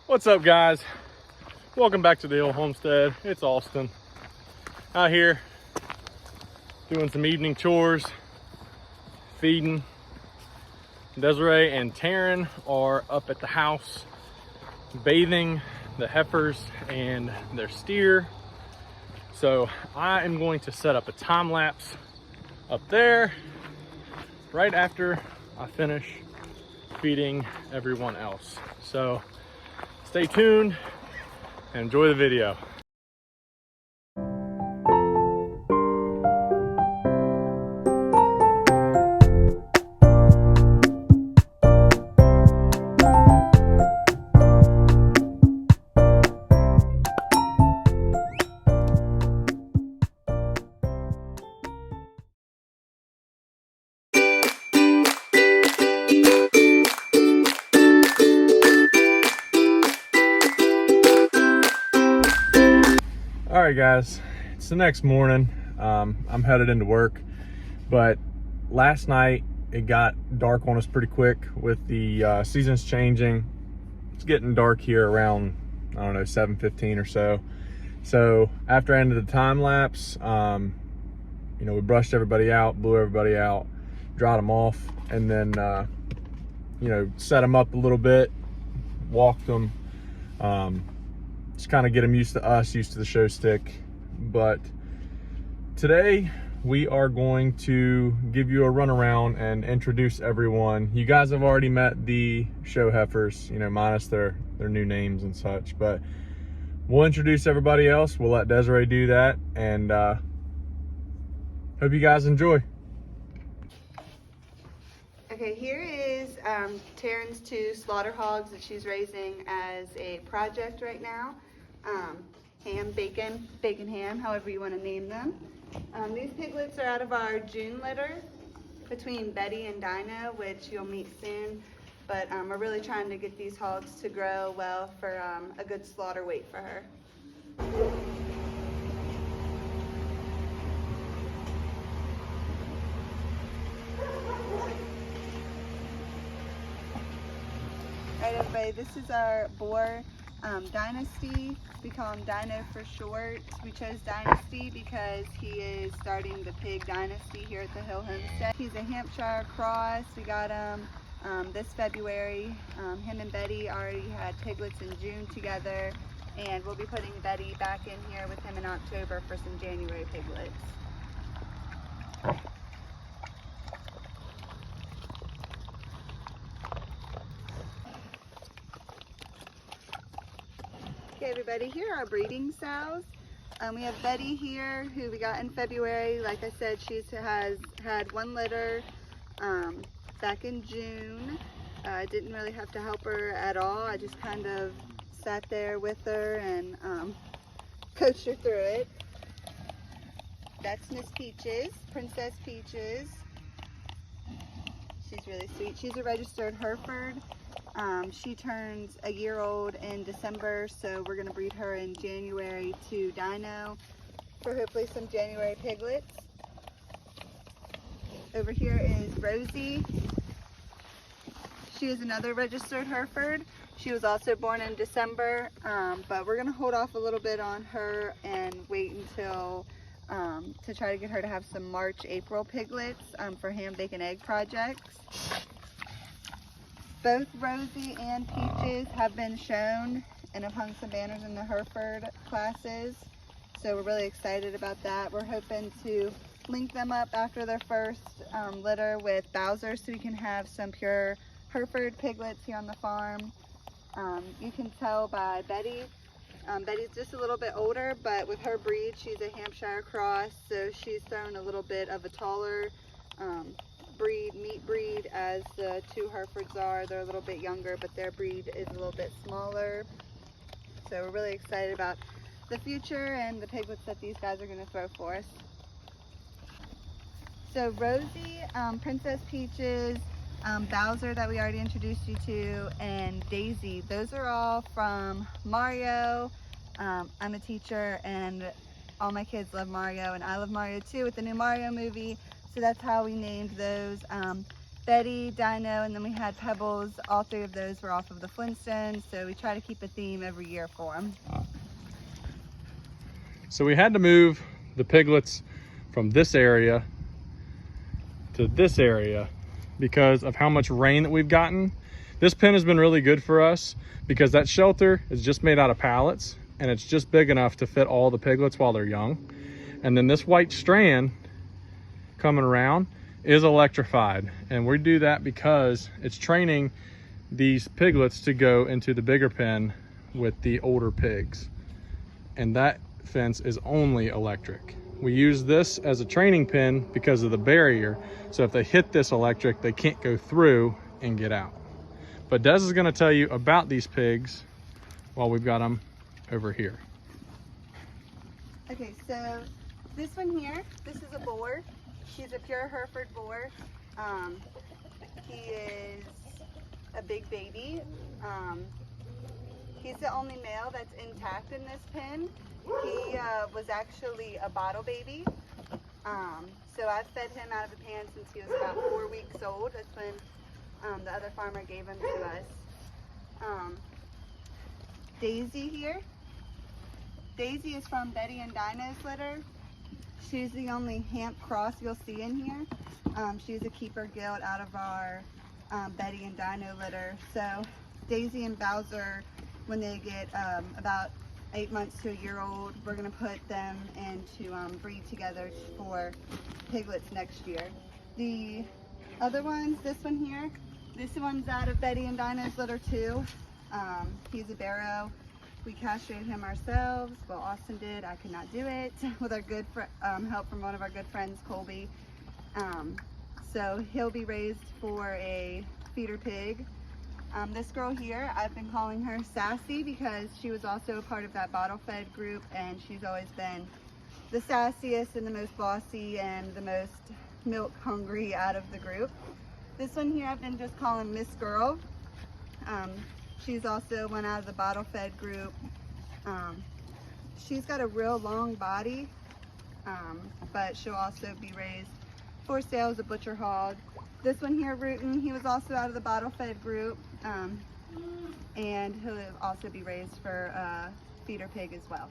What's up, guys? Welcome back to the old homestead. It's Austin out here doing some evening chores, feeding. Desiree and Taryn are up at the house bathing the heifers and their steer. So I am going to set up a time lapse up there right after I finish feeding everyone else. So stay tuned and enjoy the video. All right, guys, it's the next morning. I'm headed into work, but last night it got dark on us pretty quick with the seasons changing. It's getting dark here around, I don't know, 7:15 or so. So after I ended the time lapse, we brushed everybody out, blew everybody out, dried them off, and then set them up a little bit, walked them. Just kind of get them used to us, used to the show stick. But today we are going to give you a run around and introduce everyone. You guys have already met the show heifers, minus their new names and such, but we'll introduce everybody else. We'll let Desiree do that, and hope you guys enjoy. Okay, here is Taryn's 2 slaughter hogs that she's raising as a project right now. Ham, bacon ham, however you want to name them. These piglets are out of our June litter between Betty and Dino, which you'll meet soon. But we're really trying to get these hogs to grow well for a good slaughter weight for her. Alright, everybody, this is our boar Dynasty. We call him Dino for short. We chose Dynasty because he is starting the pig dynasty here at the Hill Homestead. He's a Hampshire cross. We got him this February. Him and Betty already had piglets in June together, and we'll be putting Betty back in here with him in October for some January piglets. Okay, everybody, here are our breeding sows. We have Betty here, who we got in February. Like I said, she has had 1 litter back in June. I didn't really have to help her at all. I just kind of sat there with her and coached her through it. That's Miss Peaches, Princess Peaches. She's really sweet. She's a registered Hereford. She turns a year old in December, so we're going to breed her in January to Dino for hopefully some January piglets. Over here is Rosie. She is another registered Hereford. She was also born in December, but we're going to hold off a little bit on her and wait until to try to get her to have some March, April piglets for ham, bacon, egg projects. Both Rosie and Peaches have been shown and have hung some banners in the Hereford classes. So we're really excited about that. We're hoping to link them up after their first litter with Bowser so we can have some pure Hereford piglets here on the farm. You can tell by Betty. Betty's just a little bit older, but with her breed, she's a Hampshire cross, so she's thrown a little bit of a taller meat breed, as the 2 Herefords are. They're a little bit younger, but their breed is a little bit smaller. So we're really excited about the future and the piglets that these guys are going to throw for us. So Rosie, Princess Peaches, Bowser that we already introduced you to, and Daisy, those are all from Mario. I'm a teacher and all my kids love Mario, and I love Mario too with the new Mario movie. So that's how we named those. Betty, Dino, and then we had Pebbles. All three of those were off of the Flintstones, so we try to keep a theme every year for them. So we had to move the piglets from this area to this area because of how much rain that we've gotten. This pen has been really good for us because that shelter is just made out of pallets and it's just big enough to fit all the piglets while they're young. And then this white strand coming around is electrified, and we do that because it's training these piglets to go into the bigger pen with the older pigs, and that fence is only electric. We use this as a training pen because of the barrier, so if they hit this electric they can't go through and get out. But Des is going to tell you about these pigs while we've got them over here. Okay, so this one here, this is a boar. He's a pure Hereford boar. He is a big baby. He's the only male that's intact in this pen. He was actually a bottle baby. So I've fed him out of the pan since he was about 4 weeks old. That's when the other farmer gave him to us. Daisy here. Daisy is from Betty and Dino's litter. She's the only Hamp cross you'll see in here. She's a keeper guild out of our Betty and Dino litter. So Daisy and Bowser, when they get about 8 months to a year old, we're going to put them into breed together for piglets next year. The other ones, this one here, this one's out of Betty and Dino's litter too. He's a barrow. We castrated him ourselves. Well, Austin did. I could not do it with our good help from one of our good friends, Colby. So he'll be raised for a feeder pig. This girl here, I've been calling her Sassy because she was also a part of that bottle fed group, and she's always been the sassiest and the most bossy and the most milk hungry out of the group. This one here I've been just calling Miss Girl. She's also one out of the bottle fed group. She's got a real long body, but she'll also be raised for sale as a butcher hog. This one here, Rootin', he was also out of the bottle fed group, and he'll also be raised for a feeder pig as well.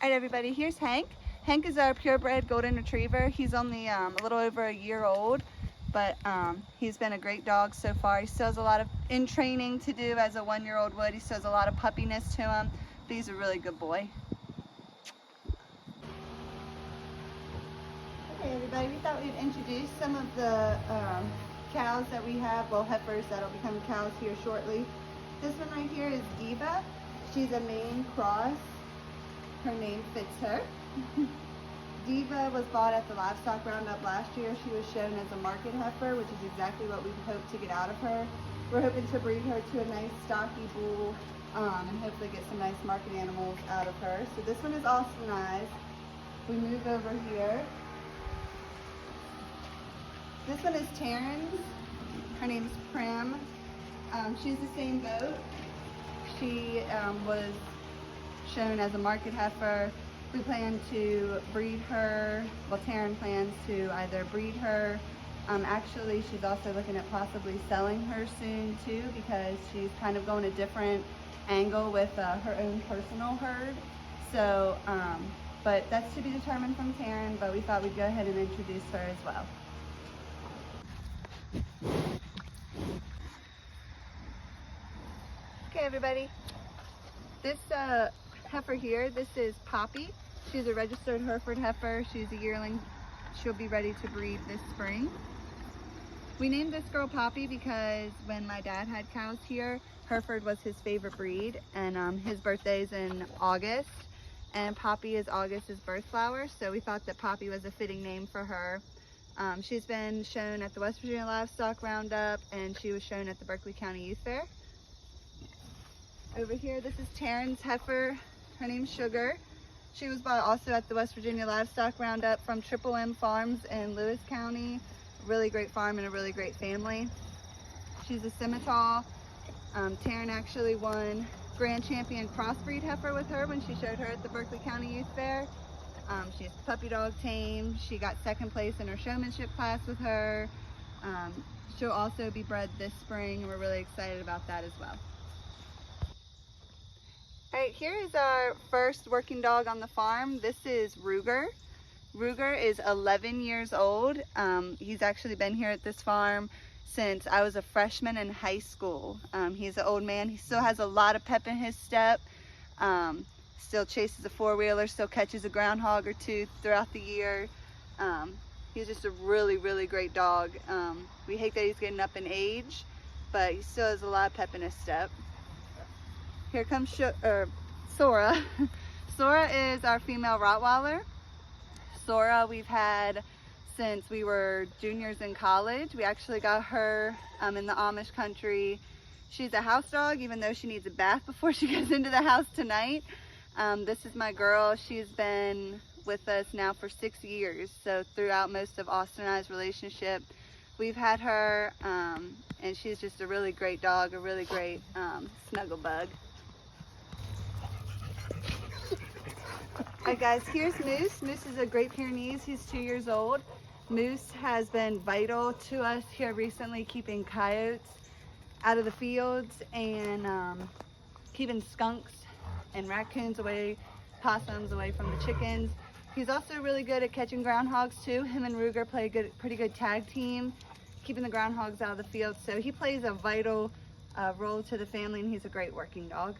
All right, everybody, here's Hank. Hank is our purebred golden retriever. He's only a little over a year old, but he's been a great dog so far. He still has a lot of in training to do as a 1-year-old would. He still has a lot of puppiness to him, but he's a really good boy. Okay, everybody, we thought we'd introduce some of the cows that we have, well, heifers that'll become cows here shortly. This one right here is Diva. She's a Maine cross. Her name fits her. Diva was bought at the Livestock Roundup last year. She was shown as a market heifer, which is exactly what we hope to get out of her. We're hoping to breed her to a nice stocky bull and hopefully get some nice market animals out of her. So this one is Austinized. We move over here. This one is Terrence. Her name is Prim. She's the same boat. She was shown as a market heifer. We plan to breed her. Well, Taryn plans to either breed her. Actually, she's also looking at possibly selling her soon too, because she's kind of going a different angle with her own personal herd. So, but that's to be determined from Taryn, but we thought we'd go ahead and introduce her as well. Okay, everybody. This heifer here, this is Poppy. She's a registered Hereford heifer. She's a yearling. She'll be ready to breed this spring. We named this girl Poppy because when my dad had cows here, Hereford was his favorite breed, and his birthday's in August, and Poppy is August's birth flower, so we thought that Poppy was a fitting name for her. She's been shown at the West Virginia Livestock Roundup, and she was shown at the Berkeley County Youth Fair. Over here, this is Taryn's heifer. Her name's Sugar. She was bought also at the West Virginia Livestock Roundup from Triple M Farms in Lewis County. A really great farm and a really great family. She's a Scimitar. Taryn actually won Grand Champion Crossbreed heifer with her when she showed her at the Berkeley County Youth Fair. She's puppy dog tame. She got second place in her showmanship class with her. She'll also be bred this spring, and we're really excited about that as well. All right, here is our first working dog on the farm. This is Ruger. Ruger is 11 years old. He's actually been here at this farm since I was a freshman in high school. He's an old man. He still has a lot of pep in his step. Still chases a four-wheeler, still catches a groundhog or two throughout the year. He's just a really, really great dog. We hate that he's getting up in age, but he still has a lot of pep in his step. Here comes Sora. Sora is our female Rottweiler. Sora we've had since we were juniors in college. We actually got her in the Amish country. She's a house dog, even though she needs a bath before she goes into the house tonight. This is my girl. She's been with us now for 6 years. So throughout most of Austin and I's relationship, we've had her, and she's just a really great dog, a really great snuggle bug. Alright guys, here's Moose. Moose is a Great Pyrenees. He's 2 years old. Moose has been vital to us here recently, keeping coyotes out of the fields and keeping skunks and raccoons away, possums away from the chickens. He's also really good at catching groundhogs too. Him and Ruger play a pretty good tag team, keeping the groundhogs out of the field. So he plays a vital role to the family, and he's a great working dog.